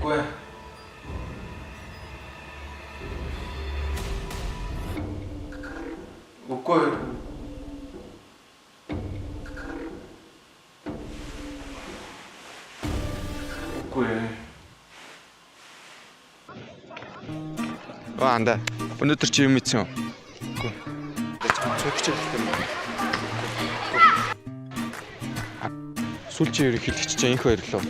Үгүй. Үгүй. Үгүй. Анда. Өнөөдөр чи юм ийцэн үү? Үгүй. Цогч хэлдэг юм. Сүүлчийн ерөнхийлөгч чинь инх баярлаа.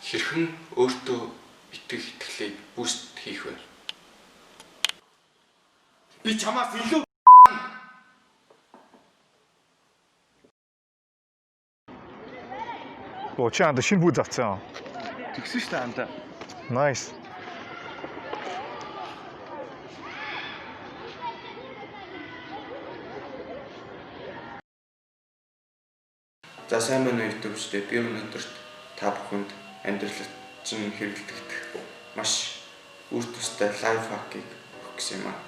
Хэрхэн өөртөө итгэлийг буст хийх вэ? Би чамаас илүү Чи анда шинэ бүү завцсан. тэгсэн шүү дээ анда. Nice. За сайн байна уу YouTube-чтэй. Би өнөөдөр та бүхэнд амьдралд чинь хэрэглэгдэх маш үр тустай лайф хакийг өгөх гэсэн юм аа.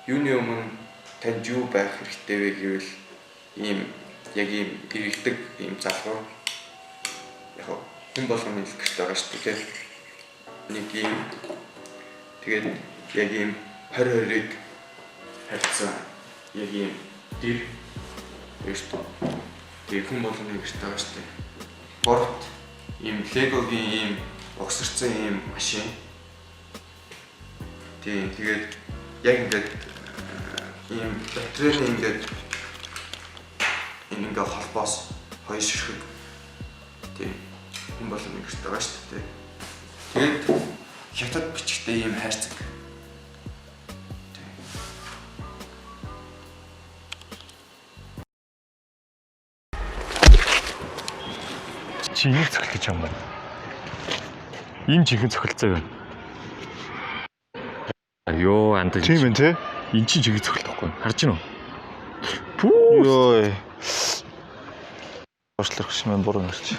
Юуны өмнө танд юу байх хэрэгтэй вэ гэвэл яг ийм гэрэлдэг ийм залгуур яг хүн болгоны илэрхт байгаа шүү дээ. Нэг ийм тэгээд яг ийм 20-20-ыг харьцсан яг ийм дэр өөртөө тэг хүн болгоны илэрхт байгаа шүү дээ. Борт ийм легогийн ийм угсарсан ийм машин. Тэгээд яг ингээд ийм батарейны ингээд ингээ холбоос хоёр ширхэг тийм хүн болгоны илэрхт байгаа шүү дээ. Тэгээд хятад бичгтэй ийм хайрцаг. Чи энийг цохилт гэж юм уу? Энэ жинхэнэ цохилцоо байна. Йоо анда. Тийм ээ те. Эн чинь жигээ цохилт байхгүй. Харж гинөө. Йоо. Орчлох шимэн буруу нэрч.